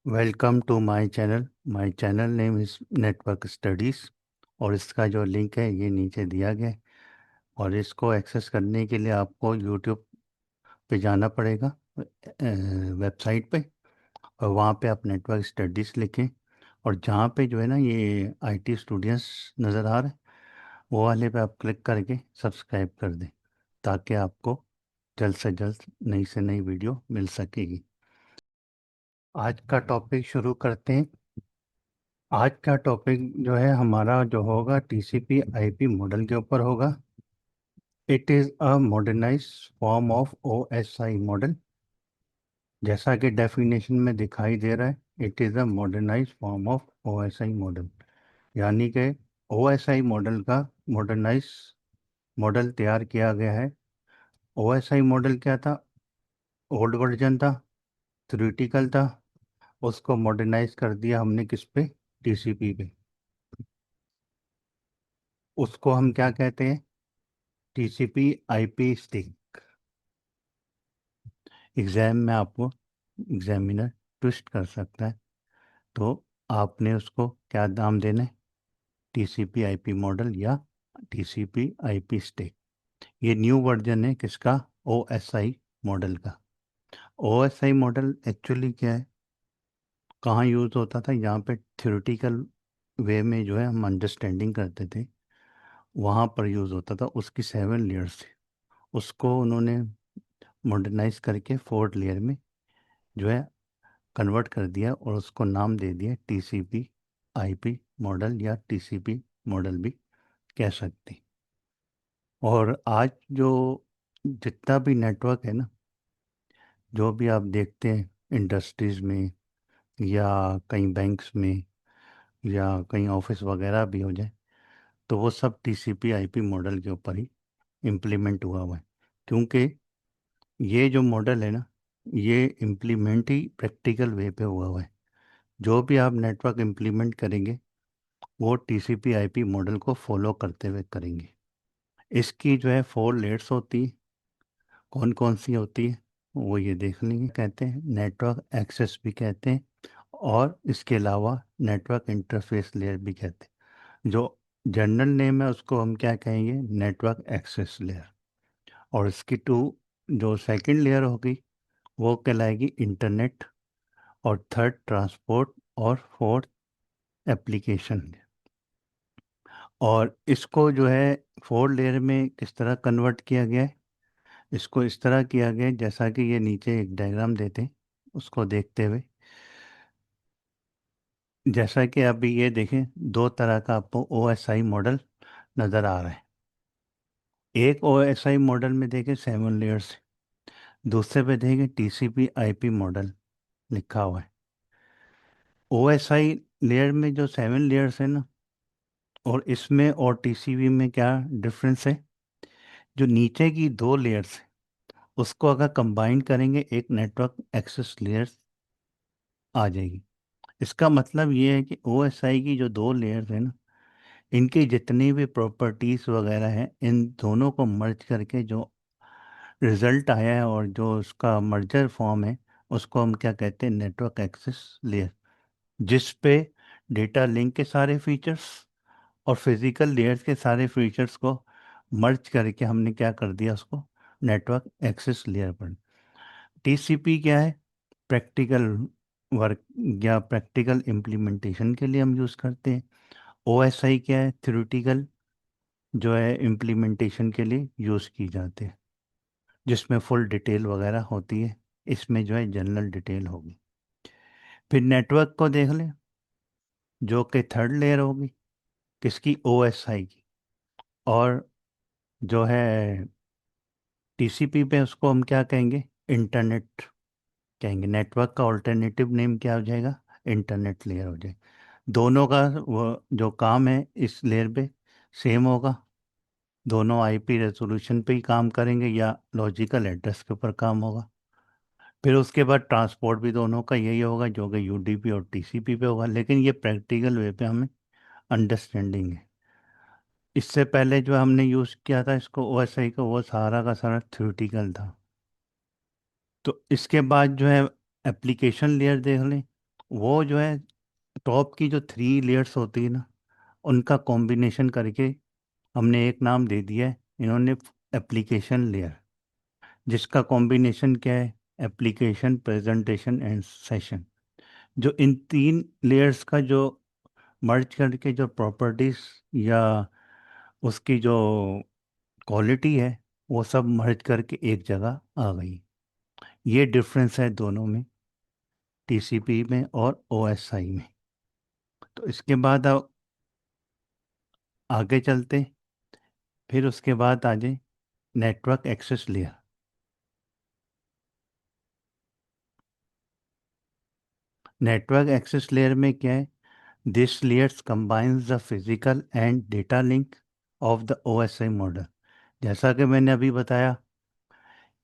Welcome to my channel name is network studies. और इसका जो लिंक है ये नीचे दिया गया है। और इसको एक्सेस करने के लिए आपको यूट्यूब पे जाना पड़ेगा, वेबसाइट पे। और वहाँ पे आप नेटवर्क स्टडीज़ लिखें, और जहाँ पे जो है ना ये आईटी स्टूडेंट्स नज़र आ रहे हैं, वो वाले पे आप क्लिक करके सब्सक्राइब कर दें, ताकि आपको जल्द से जल्द नई से नई वीडियो मिल सकेगी। आज का टॉपिक शुरू करते हैं। आज का टॉपिक जो है हमारा जो होगा टीसीपी आईपी मॉडल के ऊपर होगा। It is a modernise form of OSI model. जैसा कि डेफिनेशन में दिखाई दे रहा है, it is a modernise form of OSI model, यानी कि ओएसआई मॉडल का मॉडर्नाइज मॉडल तैयार किया गया है। ओएसआई मॉडल क्या था? ओल्ड वर्जन था, थ्योरेटिकल था। उसको मॉडर्नाइज कर दिया हमने किस पे? टीसीपी पे। उसको हम क्या कहते हैं? TCP IP stick. एग्ज़ाम में आपको एग्जामिनर ट्विस्ट कर सकता है, तो आपने उसको क्या नाम देना है? टीसीपी आईपी मॉडल या टीसीपी आईपी स्टैक। ये न्यू वर्जन है किसका? ओएसआई मॉडल का। ओएसआई मॉडल एक्चुअली क्या है, कहाँ यूज़ होता था? यहाँ पे थ्योरेटिकल वे में जो है हम अंडरस्टैंडिंग करते थे, वहाँ पर यूज़ होता था। उसकी 7 लेयर्स थी, उसको उन्होंने मॉडर्नाइज करके 4th लेयर में जो है कन्वर्ट कर दिया, और उसको नाम दे दिया टीसीपी आईपी मॉडल या टीसीपी मॉडल भी कह सकते हैं। और आज जो जितना भी नेटवर्क है ना, जो भी आप देखते हैं इंडस्ट्रीज़ में या कहीं बैंक्स में या कहीं ऑफिस वगैरह भी हो जाए, तो वो सब टीसीपी आईपी मॉडल के ऊपर ही इम्प्लीमेंट हुआ हुआ है। क्योंकि ये जो मॉडल है ना, ये इम्प्लीमेंट ही प्रैक्टिकल वे पे हुआ हुआ है। जो भी आप नेटवर्क इम्प्लीमेंट करेंगे वो टीसीपी आईपी मॉडल को फॉलो करते हुए करेंगे। इसकी जो है 4 लेयर्स होती है। कौन कौन सी होती है वो ये देख लेंगे। कहते हैं नेटवर्क एक्सेस भी कहते हैं, और इसके अलावा नेटवर्क इंटरफेस लेयर भी कहते हैं। जो जनरल नेम है उसको हम क्या कहेंगे? Network access layer. और इसकी जो सेकंड लेयर होगी वो कहलाएगी इंटरनेट, और थर्ड ट्रांसपोर्ट, और फोर्थ एप्लीकेशन। और इसको जो है 4 लेयर में किस तरह कन्वर्ट किया गया है? इसको इस तरह किया गया है, जैसा कि ये नीचे एक डायग्राम देते हैं, उसको देखते हुए। जैसा कि अभी ये देखें, दो तरह का आपको ओएसआई मॉडल नज़र आ रहा है। एक ओएसआई मॉडल में देखें 7 लेयर्स, दूसरे पे देखें टीसीपी आईपी मॉडल लिखा हुआ है। ओएसआई लेयर में जो 7 लेयर्स है ना, और इसमें और टीसीपी में क्या डिफरेंस है? जो नीचे की 2 लेयर्स है उसको अगर कंबाइन करेंगे एक नेटवर्क एक्सेस लेयर आ जाएगी। इसका मतलब ये है कि ओएसआई की जो 2 लेयर्स है ना, इनकी जितनी भी प्रॉपर्टीज़ वगैरह हैं, इन दोनों को मर्ज करके जो रिजल्ट आया है और जो उसका मर्जर फॉर्म है, उसको हम क्या कहते हैं? Network access layer. जिस पे डेटा लिंक के सारे फीचर्स और फिजिकल लेयर्स के सारे फीचर्स को मर्ज करके हमने क्या कर दिया? उसको नेटवर्क एक्सेस लेयर पर। टीसीपी क्या है? प्रैक्टिकल वर्क या प्रैक्टिकल इम्प्लीमेंटेशन के लिए हम यूज़ करते हैं। ओएसआई क्या है? थ्योरेटिकल जो है इम्प्लीमेंटेशन के लिए यूज़ की जाते हैं, जिसमें फुल डिटेल वगैरह होती है। इसमें जो है जनरल डिटेल होगी। फिर नेटवर्क को देख लें, जो कि 3rd लेयर होगी किसकी? ओएसआई की। और जो है टीसीपी पे उसको हम क्या कहेंगे? इंटरनेट कहेंगे। नेटवर्क का ऑल्टरनेटिव नेम क्या हो जाएगा? इंटरनेट लेयर हो जाएगा। दोनों का वो जो काम है इस लेयर पे सेम होगा। दोनों आईपी रेजोल्यूशन पे ही काम करेंगे या लॉजिकल एड्रेस के ऊपर काम होगा। फिर उसके बाद ट्रांसपोर्ट भी दोनों का यही होगा, जो कि यूडीपी और टीसीपी पे होगा। लेकिन ये प्रैक्टिकल वे पे हमें अंडरस्टैंडिंग है। इससे पहले जो हमने यूज़ किया था इसको ओएसआई को, वो सारा का सारा थ्योरेटिकल था। तो इसके बाद जो है एप्लीकेशन लेयर देख लें। वो जो है टॉप की जो 3 लेयर्स होती है ना, उनका कॉम्बिनेशन करके हमने एक नाम दे दिया है इन्होंने, एप्लीकेशन लेयर, जिसका कॉम्बिनेशन क्या है, एप्लीकेशन, प्रेजेंटेशन एंड सेशन। जो इन 3 लेयर्स का जो मर्ज करके जो प्रॉपर्टीज या उसकी जो क्वालिटी है, वो सब मर्ज करके एक जगह आ गई। ये डिफरेंस है दोनों में, टीसीपी में और ओएसआई में। तो इसके बाद अब आगे चलते, फिर उसके बाद आ जाए network access layer. Network access layer में क्या है, this layers combines the physical and data link of the OSI model. जैसा कि मैंने अभी बताया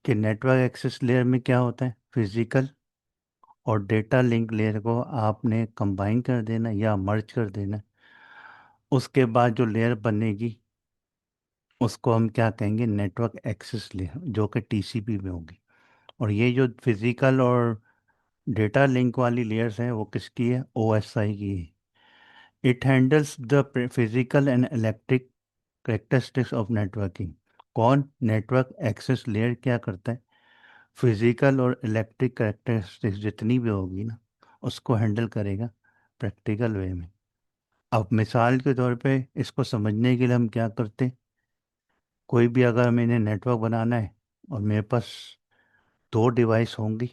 कि नेटवर्क एक्सेस लेयर में क्या होता है, फिजिकल और डेटा लिंक लेयर को आपने कंबाइन कर देना या मर्ज कर देना। उसके बाद जो लेयर बनेगी उसको हम क्या कहेंगे, नेटवर्क एक्सेस लेयर, जो कि टीसीपी में होगी। और ये जो फिजिकल और डेटा लिंक वाली लेयर्स हैं वो किसकी है, ओएसआई की है। It handles the physical and electric characteristics of networking. कौन, नेटवर्क एक्सेस लेयर क्या करता है, फिजिकल और इलेक्ट्रिक करेक्टरिस्टिक्स जितनी भी होगी ना, उसको हैंडल करेगा प्रैक्टिकल वे में। अब मिसाल के तौर पे इसको समझने के लिए हम क्या करते, कोई भी अगर मैंने नेटवर्क बनाना है और मेरे पास 2 डिवाइस होंगी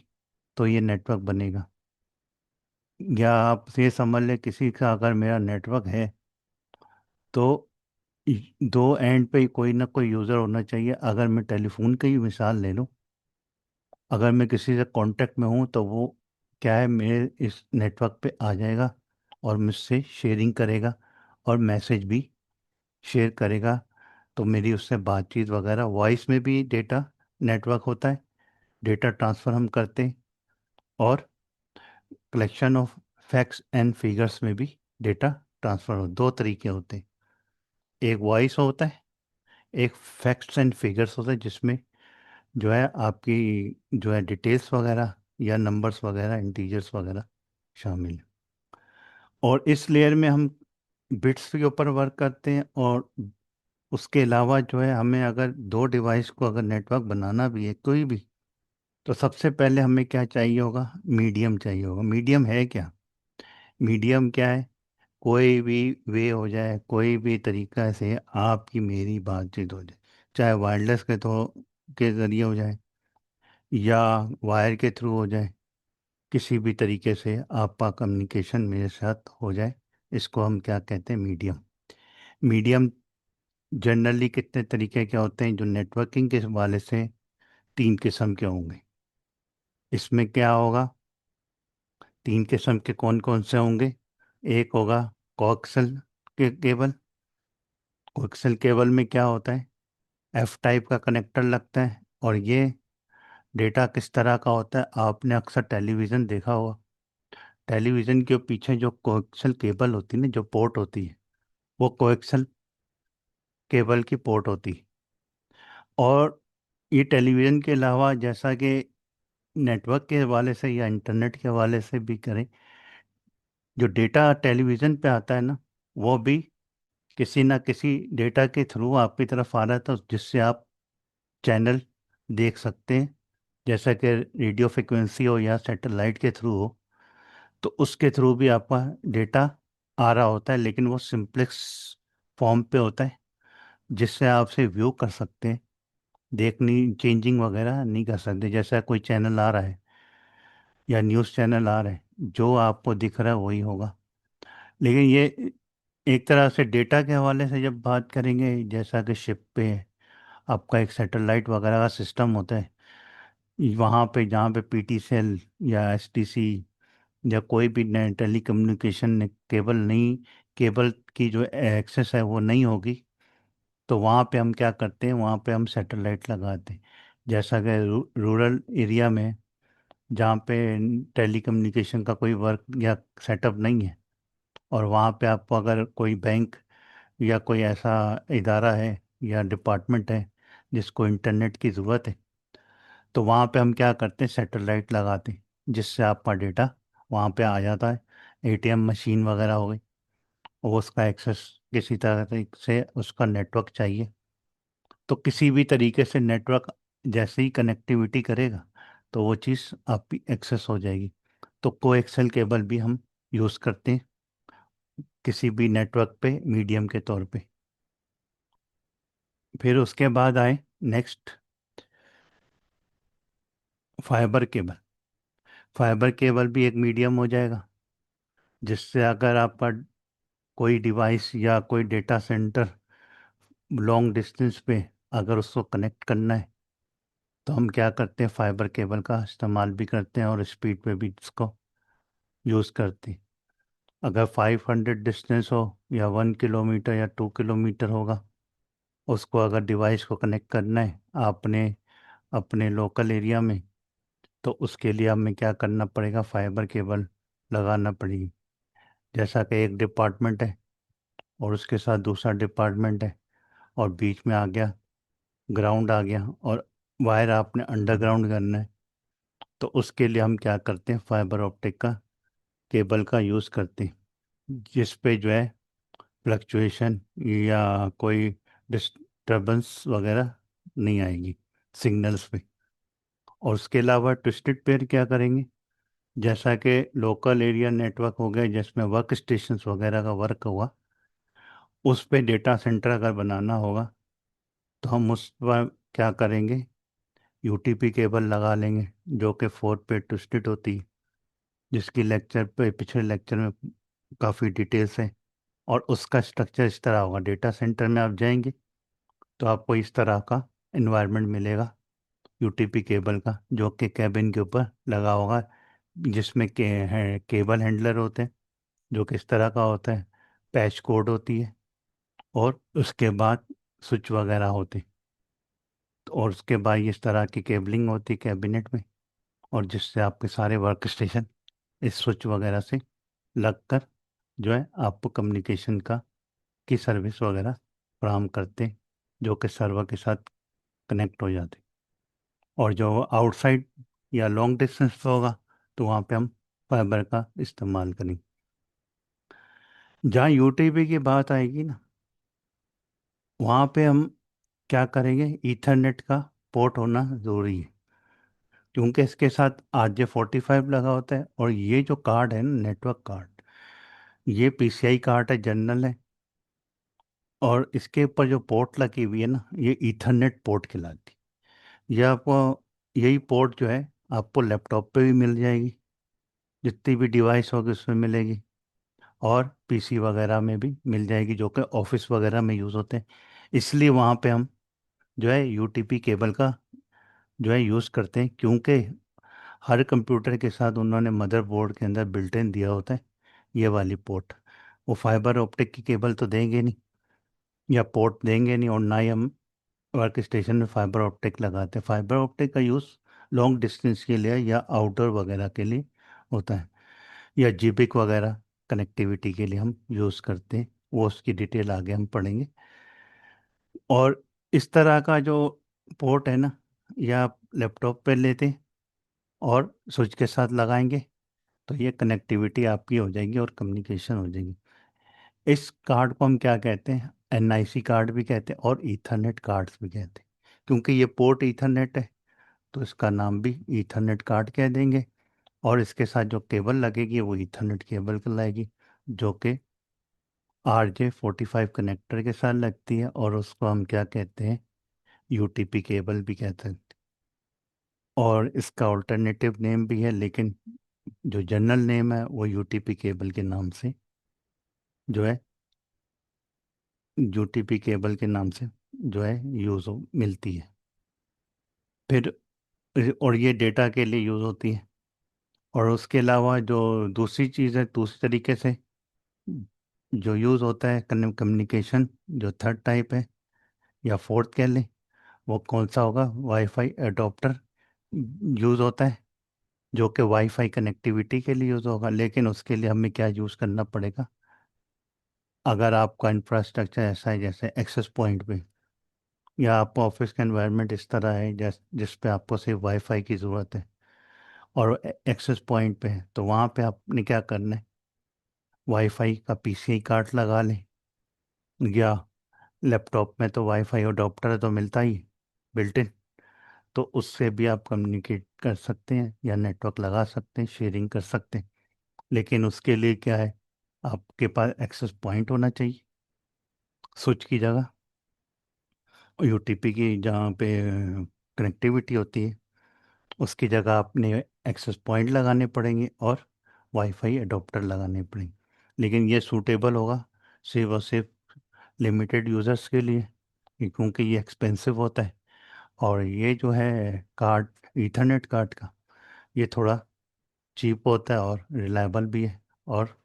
तो ये नेटवर्क बनेगा। या आप ये समझ लें किसी का अगर मेरा नेटवर्क है तो 2 एंड पे कोई ना कोई यूज़र होना चाहिए। अगर मैं टेलीफोन की ही मिसाल ले लूँ, अगर मैं किसी से कांटेक्ट में हूँ तो वो क्या है, मेरे इस नेटवर्क पे आ जाएगा और मुझसे शेयरिंग करेगा और मैसेज भी शेयर करेगा। तो मेरी उससे बातचीत वगैरह, वॉइस में भी डेटा नेटवर्क होता है, डेटा ट्रांसफ़र हम करते हैं। और collection of facts and figures में भी डेटा ट्रांसफ़र हो, 2 तरीके होते हैं। एक वॉइस होता है, एक फैक्ट्स एंड फिगर्स होता है, जिसमें जो है आपकी जो है डिटेल्स वगैरह या नंबर्स वगैरह, इंटीजर्स वगैरह शामिल हैं। और इस लेयर में हम बिट्स के ऊपर वर्क करते हैं। और उसके अलावा जो है हमें अगर 2 डिवाइस को अगर नेटवर्क बनाना भी है कोई भी, तो सबसे पहले हमें क्या चाहिए होगा, मीडियम चाहिए होगा। मीडियम है क्या, मीडियम क्या है, कोई भी वे हो जाए, कोई भी तरीका से आपकी मेरी बातचीत हो जाए, चाहे वायरलेस के ज़रिए हो जाए या वायर के थ्रू हो जाए, किसी भी तरीके से आपका कम्युनिकेशन मेरे साथ हो जाए, इसको हम क्या कहते हैं, मीडियम। मीडियम जनरली कितने तरीके के होते हैं, जो नेटवर्किंग के हवाले से 3 किस्म के होंगे। इसमें क्या होगा, 3 किस्म के कौन कौन से होंगे, एक होगा कोएक्सियल केबल। कोएक्सियल केबल में क्या होता है, एफ टाइप का कनेक्टर लगता है। और ये डेटा किस तरह का होता है, आपने अक्सर टेलीविज़न देखा होगा, टेलीविज़न के पीछे जो कोएक्सियल केबल होती है ना, जो पोर्ट होती है, वो कोएक्सियल केबल की पोर्ट होती है। और ये टेलीविज़न के अलावा, जैसा कि नेटवर्क के हवाले से या इंटरनेट के हवाले से भी करें, जो डेटा टेलीविज़न पे आता है ना, वो भी किसी ना किसी डेटा के थ्रू आपकी तरफ आ रहा था, जिससे आप चैनल देख सकते हैं। जैसा कि रेडियो फ्रिक्वेंसी हो या सैटेलाइट के थ्रू हो, तो उसके थ्रू भी आपका डेटा आ रहा होता है, लेकिन वो सिंपलेक्स फॉर्म पे होता है, जिससे आपसे व्यू कर सकते हैं, देखनी चेंजिंग वगैरह नहीं कर सकते। जैसा कोई चैनल आ रहा है या न्यूज़ चैनल आ रहा है, जो आपको दिख रहा है वही होगा। लेकिन ये एक तरह से डेटा के हवाले से जब बात करेंगे, जैसा कि शिप पे आपका एक सैटेलाइट वगैरह का सिस्टम होता है, वहाँ पे जहाँ पे पीटीसीएल या एसटीसी या कोई भी टेली कम्युनिकेशन केबल नहीं, केबल की जो एक्सेस है वो नहीं होगी, तो वहाँ पे हम क्या करते हैं, वहाँ पे हम सैटेलाइट लगाते हैं। जैसा कि रूरल एरिया में, जहाँ पे टेली कम्युनिकेशन का कोई वर्क या सेटअप नहीं है, और वहाँ पे आपको अगर कोई बैंक या कोई ऐसा इदारा है या डिपार्टमेंट है जिसको इंटरनेट की ज़रूरत है, तो वहाँ पे हम क्या करते हैं, सैटेलाइट लगाते हैं, जिससे आपका डेटा वहाँ पे आ जाता है। एटीएम मशीन वगैरह हो गई, वो उसका एक्सेस किसी तरह से उसका नेटवर्क चाहिए, तो किसी भी तरीके से नेटवर्क जैसे ही कनेक्टिविटी करेगा तो वो चीज़ आपकी एक्सेस हो जाएगी। तो कोएक्सियल केबल भी हम यूज़ करते हैं किसी भी नेटवर्क पे मीडियम के तौर पे। फिर उसके बाद आए next fibre cable. Fibre cable भी एक मीडियम हो जाएगा, जिससे अगर आपका कोई डिवाइस या कोई डेटा सेंटर लॉन्ग डिस्टेंस पे अगर उसको कनेक्ट करना है तो हम क्या करते हैं, फाइबर केबल का इस्तेमाल भी करते हैं और स्पीड पे भी इसको यूज़ करते हैं। अगर 500 डिस्टेंस हो या 1 किलोमीटर या 2 किलोमीटर होगा, उसको अगर डिवाइस को कनेक्ट करना है आपने अपने लोकल एरिया में, तो उसके लिए हमें क्या करना पड़ेगा, फाइबर केबल लगाना पड़ेगी। जैसा कि एक डिपार्टमेंट है और उसके साथ दूसरा डिपार्टमेंट है और बीच में आ गया ग्राउंड आ गया और वायर आपने अंडरग्राउंड करना है, तो उसके लिए हम क्या करते हैं, फाइबर ऑप्टिक का केबल का यूज़ करते हैं, जिस पे जो है फ्लक्चुएशन या कोई डिस्टरबेंस वगैरह नहीं आएगी सिग्नल्स पे। और उसके अलावा ट्विस्टेड पेयर क्या करेंगे, जैसा कि लोकल एरिया नेटवर्क हो गया जिसमें वर्क स्टेशंस वगैरह का वर्क हुआ, उस पे डेटा सेंटर अगर बनाना होगा तो हम उस पर क्या करेंगे, यूटीपी केबल लगा लेंगे जो कि 4 पे ट्विस्टेड होती है, जिसकी लेक्चर पे पिछले लेक्चर में काफ़ी डिटेल्स है। और उसका स्ट्रक्चर इस तरह होगा, डेटा सेंटर में आप जाएंगे तो आपको इस तरह का इन्वायरमेंट मिलेगा यूटीपी केबल का, जो कि कैबिन के ऊपर लगा होगा, जिसमें केबल हैंडलर होते हैं जो कि इस तरह का होता है, पैच कोड होती है और उसके बाद स्विच वगैरह होते हैं। और उसके बाद इस तरह की केबलिंग होती है कैबिनेट में, और जिससे आपके सारे वर्क स्टेशन इस स्विच वगैरह से लगकर जो है आपको कम्युनिकेशन का की सर्विस वगैरह फराहम करते हैं, जो कि सर्वर के साथ कनेक्ट हो जाते हैं। और जो आउटसाइड या लॉन्ग डिस्टेंस पे होगा तो वहाँ पे हम फाइबर का इस्तेमाल करेंगे। जहाँ यूटीपी की बात आएगी ना, वहाँ पे हम क्या करेंगे, ईथरनेट का पोर्ट होना ज़रूरी है, क्योंकि इसके साथ RJ45 लगा होता है। और ये जो कार्ड है ना, नेटवर्क कार्ड, ये PCI कार्ड है, जनरल है, और इसके ऊपर जो पोर्ट लगी हुई है ना, ये ईथरनेट पोर्ट कहलाती है। ये आपको यही पोर्ट जो है आपको लैपटॉप पे भी मिल जाएगी, जितनी भी डिवाइस होगी उसमें मिलेगी, और पीसी वगैरह में भी मिल जाएगी जो कि ऑफिस वगैरह में यूज़ होते हैं। इसलिए वहाँ पे हम जो है यूटीपी केबल का जो है यूज़ करते हैं, क्योंकि हर कंप्यूटर के साथ उन्होंने मदरबोर्ड के अंदर बिल्ट इन दिया होता है ये वाली पोर्ट। वो फाइबर ऑप्टिक की केबल तो देंगे नहीं या पोर्ट देंगे नहीं, और ना ही हम वर्क स्टेशन में फाइबर ऑप्टिक लगाते हैं। फाइबर ऑप्टिक का यूज़ लॉन्ग डिस्टेंस के लिए या आउटडोर वगैरह के लिए होता है, या जीपिक वगैरह कनेक्टिविटी के लिए हम यूज़ करते हैं, वो उसकी डिटेल आगे हम पढ़ेंगे। और इस तरह का जो पोर्ट है ना, या आप लैपटॉप पे लेते हैं और स्विच के साथ लगाएंगे तो ये कनेक्टिविटी आपकी हो जाएगी और कम्युनिकेशन हो जाएगी। इस कार्ड को हम क्या कहते हैं, NIC कार्ड भी कहते हैं और ईथरनेट कार्ड्स भी कहते हैं। क्योंकि ये पोर्ट ईथरनेट है तो इसका नाम भी ईथरनेट कार्ड कह देंगे, और इसके साथ जो केबल लगेगी वो ईथरनेट केबल कहलाएगी, जो कि RJ45 कनेक्टर के साथ लगती है, और उसको हम क्या कहते हैं, यूटीपी केबल भी कहते हैं। और इसका ऑल्टरनेटिव नेम भी है, लेकिन जो जनरल नेम है वो यूटीपी केबल के नाम से जो है, यूटीपी केबल के नाम से जो है यूज़ मिलती है। फिर और ये डेटा के लिए यूज़ होती है। और उसके अलावा जो दूसरी चीज़ है, दूसरी तरीके से जो यूज़ होता है कम्युनिकेशन, जो थर्ड टाइप है या फोर्थ कह लें, वो कौन सा होगा, वाईफाई एडोप्टर यूज़ होता है, जो कि वाईफाई कनेक्टिविटी के लिए यूज़ होगा। लेकिन उसके लिए हमें क्या यूज़ करना पड़ेगा, अगर आपका इंफ्रास्ट्रक्चर ऐसा है जैसे एक्सेस पॉइंट पे, या आपका ऑफिस का एनवायरनमेंट इस तरह है जिस पे आपको सिर्फ वाईफाई की ज़रूरत है, और एक्सेस पॉइंट पे है, तो वहाँ पे आपने क्या करना है, वाईफाई का पीसीआई कार्ड लगा लें, या लैपटॉप में तो वाईफाई अडोप्टर तो मिलता ही बिल्ट इन, तो उससे भी आप कम्युनिकेट कर सकते हैं या नेटवर्क लगा सकते हैं, शेयरिंग कर सकते हैं। लेकिन उसके लिए क्या है, आपके पास एक्सेस पॉइंट होना चाहिए स्विच की जगह, और यूटीपी की जहाँ पे कनेक्टिविटी होती है उसकी जगह आपने एक्सेस पॉइंट लगाने पड़ेंगे और वाईफाई अडोप्टर लगाने पड़ेंगे। लेकिन ये सूटेबल होगा सिर्फ और सिर्फ लिमिटेड यूज़र्स के लिए, क्योंकि ये एक्सपेंसिव होता है। और ये जो है कार्ड, ईथरनेट कार्ड का, ये थोड़ा चीप होता है और रिलायबल भी है, और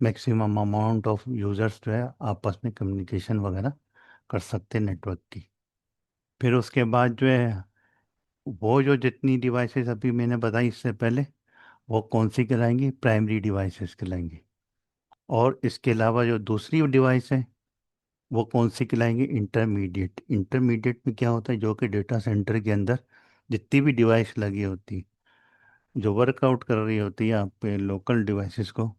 मैक्सिमम अमाउंट ऑफ यूज़र्स जो है आपस में कम्युनिकेशन वगैरह कर सकते हैं नेटवर्क की। फिर उसके बाद जो है, वो जो जितनी डिवाइसेस अभी मैंने बताई इससे पहले, वो कौन सी कहलाएंगी, प्राइमरी डिवाइसेस कहलाएंगी। और इसके अलावा जो दूसरी डिवाइस है वो कौन सी कहलाएंगी, इंटरमीडिएट। इंटरमीडिएट में क्या होता है, जो कि डेटा सेंटर के अंदर जितनी भी डिवाइस लगी होती, जो वर्कआउट कर रही होती है आप पे लोकल डिवाइसेस को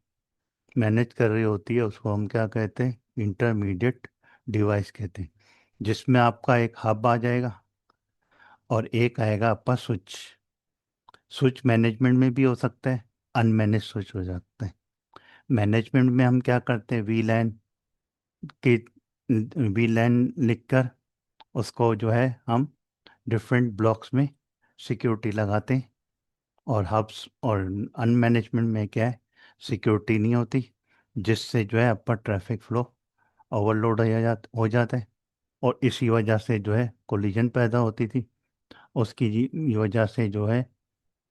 मैनेज कर रही होती है, उसको हम क्या कहते हैं, इंटरमीडिएट डिवाइस कहते हैं। जिसमें आपका एक हब आ जाएगा और एक आएगा आपका स्विच। स्विच मैनेजमेंट में भी हो सकता है, अनमैनेज स्विच हो जाता है। मैनेजमेंट में हम क्या करते हैं, की वीलैन लिखकर उसको जो है हम डिफरेंट ब्लॉक्स में सिक्योरिटी लगाते हैं। और हब्स और अनमैनेजमेंट में क्या है, सिक्योरिटी नहीं होती, जिससे जो है आपका ट्रैफिक फ्लो ओवरलोड हो जाता है। और इसी वजह से जो है कोलिजन पैदा होती थी। उसकी वजह से जो है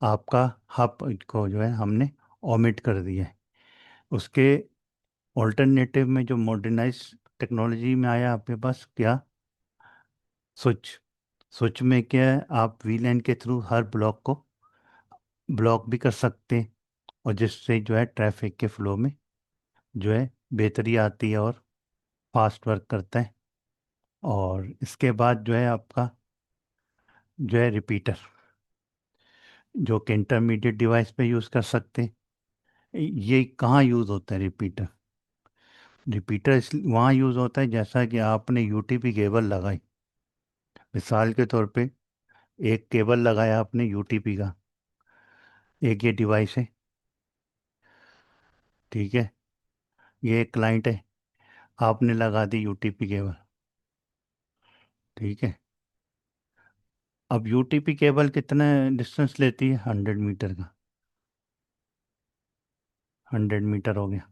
आपका हब को जो है हमने ओमिट कर दिया है। उसके ऑल्टरनेटिव में जो मॉडर्नाइज टेक्नोलॉजी में आया आपके पास क्या, स्विच। स्विच में क्या है, आप वीलैन के थ्रू हर ब्लॉक को ब्लॉक भी कर सकते हैं, और जिससे जो है ट्रैफिक के फ्लो में जो है बेहतरी आती है और फास्ट वर्क करता है। और इसके बाद जो है आपका जो है रिपीटर, जो कि इंटरमीडिएट डिवाइस पे यूज़ कर सकते हैं। ये कहाँ यूज़ होता है रिपीटर, रिपीटर इस वहाँ यूज़ होता है जैसा कि आपने यूटीपी केबल लगाई, मिसाल के तौर पे एक केबल लगाया आपने यूटीपी का, एक ये डिवाइस है, ठीक है, ये एक क्लाइंट है, आपने लगा दी यूटीपी केबल, ठीक है। अब यूटीपी केबल कितना डिस्टेंस लेती है, 100 मीटर का, 100 मीटर हो गया।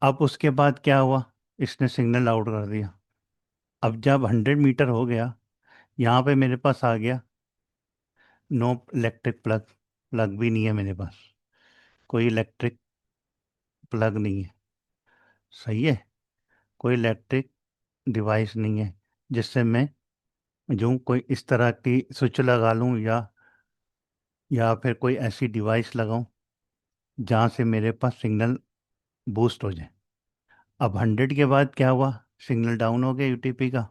अब उसके बाद क्या हुआ, इसने सिग्नल आउट कर दिया। अब जब 100 मीटर हो गया, यहाँ पे मेरे पास आ गया नो इलेक्ट्रिक प्लग, प्लग भी नहीं है मेरे पास, कोई इलेक्ट्रिक प्लग नहीं है, सही है, कोई इलेक्ट्रिक डिवाइस नहीं है जिससे मैं जो कोई इस तरह की स्विच लगा लूँ, या फिर कोई ऐसी डिवाइस लगाऊं जहाँ से मेरे पास सिग्नल बूस्ट हो जाए। अब 100 के बाद क्या हुआ, सिग्नल डाउन हो गया यूटीपी का।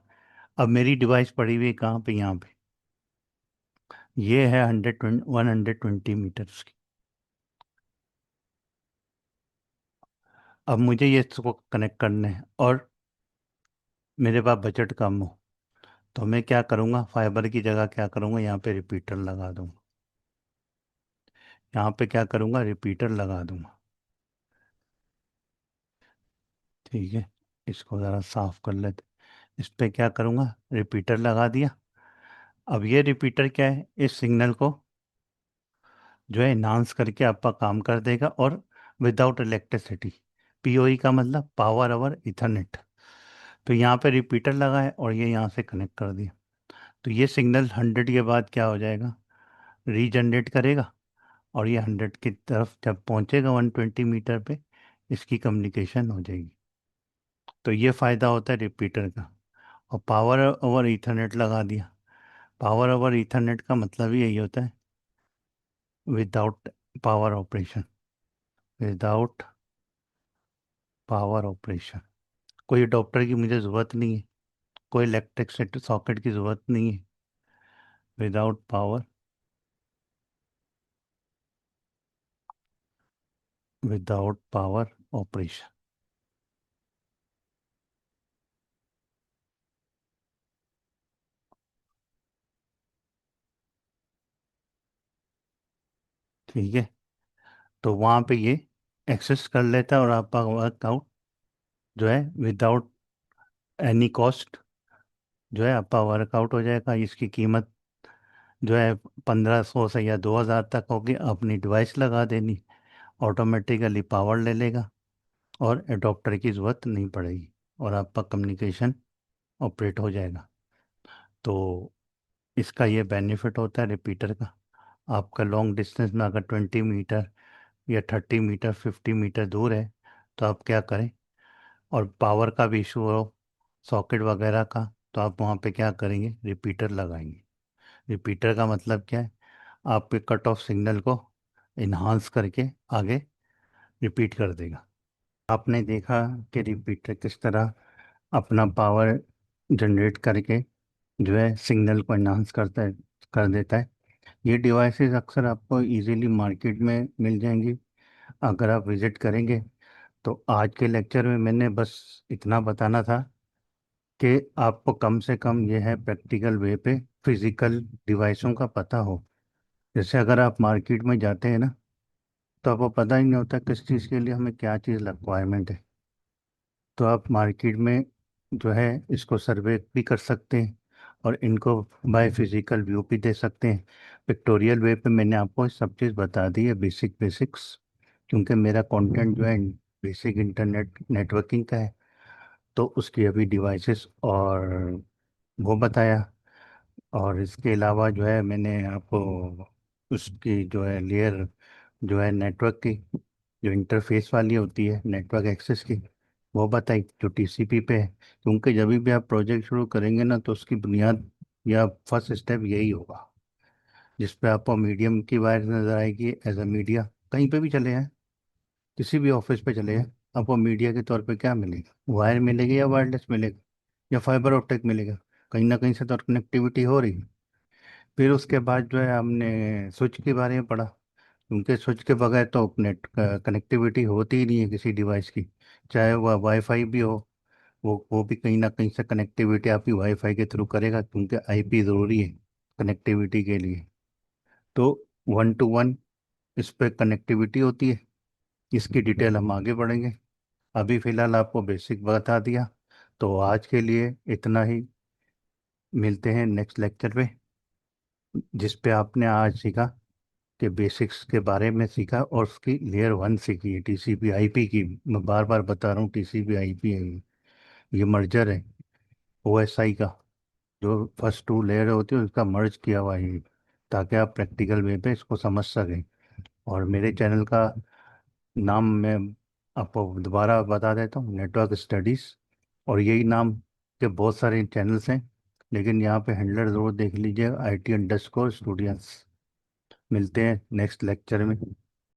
अब मेरी डिवाइस पड़ी हुई है कहाँ पे, यहाँ पे, ये है 120 मीटर्स की। अब मुझे ये इसको कनेक्ट करना है और मेरे पास बजट कम हो, तो मैं क्या करूँगा, फाइबर की जगह क्या करूँगा, यहाँ पे रिपीटर लगा दूँगा, यहाँ पे क्या करूँगा, रिपीटर लगा दूँगा, ठीक है। इसको ज़रा साफ कर लेते, इस पे क्या करूँगा, रिपीटर लगा दिया। अब ये रिपीटर क्या है, इस सिग्नल को जो है इन्हांस करके आपका काम कर देगा, और विदाउट इलेक्ट्रिसिटी, पीओई का मतलब पावर ओवर इथरनेट। तो यहाँ पे रिपीटर लगा है और ये यहाँ से कनेक्ट कर दिया, तो ये सिग्नल 100 के बाद क्या हो जाएगा, रीजनरेट करेगा, और ये 100 की तरफ जब पहुँचेगा 120 मीटर पे, इसकी कम्युनिकेशन हो जाएगी। तो ये फ़ायदा होता है रिपीटर का। और पावर ओवर ईथरनेट लगा दिया, पावर ओवर ईथरनेट का मतलब ही यही होता है, without power operation, without power operation, कोई डॉक्टर की मुझे ज़रूरत नहीं है, कोई इलेक्ट्रिक सॉकेट की ज़रूरत नहीं है, without power without power operation. ठीक है, तो वहाँ पे ये एक्सेस कर लेता है और आपका वर्कआउट जो है विदाउट एनी कॉस्ट जो है आपका वर्कआउट हो जाएगा। इसकी कीमत जो है 1500 से या 2000 तक होगी। अपनी डिवाइस लगा देनी, ऑटोमेटिकली पावर ले लेगा और एडोप्टर की ज़रूरत नहीं पड़ेगी और आपका कम्युनिकेशन ऑपरेट हो जाएगा। तो इसका ये बेनिफिट होता है रिपीटर का। आपका लॉन्ग डिस्टेंस में अगर 20 मीटर या 30 मीटर 50 मीटर दूर है तो आप क्या करें, और पावर का भी इशू हो, सॉकेट वगैरह का, तो आप वहाँ पे क्या करेंगे, रिपीटर लगाएंगे। रिपीटर का मतलब क्या है, आपके कट ऑफ सिग्नल को इन्हांस करके आगे रिपीट कर देगा। आपने देखा कि रिपीटर किस तरह अपना पावर जनरेट करके जो है सिग्नल को इन्हांस करता है, कर देता है। ये डिवाइसेस अक्सर आपको इजीली मार्केट में मिल जाएंगी अगर आप विजिट करेंगे। तो आज के लेक्चर में मैंने बस इतना बताना था कि आपको कम से कम ये है प्रैक्टिकल वे पे फिजिकल डिवाइसों का पता हो। जैसे अगर आप मार्केट में जाते हैं ना, तो आपको पता ही नहीं होता किस चीज़ के लिए हमें क्या चीज़ रिक्वायरमेंट है। तो आप मार्केट में जो है इसको सर्वे भी कर सकते हैं और इनको बाय फिजिकल व्यू भी दे सकते हैं। पिक्टोरियल वे पे मैंने आपको सब चीज़ बता दी है, बेसिक बेसिक्स, क्योंकि मेरा कंटेंट जो है बेसिक इंटरनेट नेटवर्किंग का है। तो उसकी अभी डिवाइसेस और वो बताया। और इसके अलावा जो है मैंने आपको उसकी जो है लेयर जो है नेटवर्क की, जो इंटरफेस वाली होती है नेटवर्क एक्सेस की, वो बताई जो टीसीपी पे है। क्योंकि जब भी आप प्रोजेक्ट शुरू करेंगे ना तो उसकी बुनियाद या फर्स्ट स्टेप यही होगा, जिस पे आपको मीडियम की वायर नज़र आएगी एज अ मीडिया। कहीं पे भी चले जाएं, किसी भी ऑफिस पे चले जाएं, आपको मीडिया के तौर पे क्या मिलेगा, वायर मिलेगी या वायरलेस मिलेगा या फाइबर ऑप्टिक मिलेगा। कहीं ना कहीं से तो कनेक्टिविटी हो रही है। फिर उसके बाद जो है हमने स्विच के बारे में पढ़ा, क्योंकि स्विच के बगैर तो नेट कनेक्टिविटी होती ही नहीं है किसी डिवाइस की, चाहे वह वाईफाई भी हो। वो भी कहीं ना कहीं से कनेक्टिविटी आपकी वाईफाई के थ्रू करेगा, क्योंकि आईपी ज़रूरी है कनेक्टिविटी के लिए। तो 1 to 1 इस पर कनेक्टिविटी होती है। इसकी डिटेल हम आगे बढ़ेंगे, अभी फ़िलहाल आपको बेसिक बता दिया। तो आज के लिए इतना ही, मिलते हैं नेक्स्ट लेक्चर पे, जिस पे आपने आज सीखा कि बेसिक्स के बारे में सीखा और उसकी लेयर 1 सीखी है टीसीपी आईपी की। मैं बार बार बता रहा हूँ टीसीपी आईपी है ये मर्जर है ओएसआई का। जो फर्स्ट 2 लेयर होती है उसका मर्ज किया हुआ है, ताकि आप प्रैक्टिकल वे पे इसको समझ सकें। और मेरे चैनल का नाम मैं आपको दोबारा बता देता हूँ, नेटवर्क स्टडीज़। और यही नाम के बहुत सारे चैनल्स हैं, लेकिन यहाँ पे हैंडलर ज़रूर देख लीजिए, IT_स्टूडियंस। मिलते हैं नेक्स्ट लेक्चर में।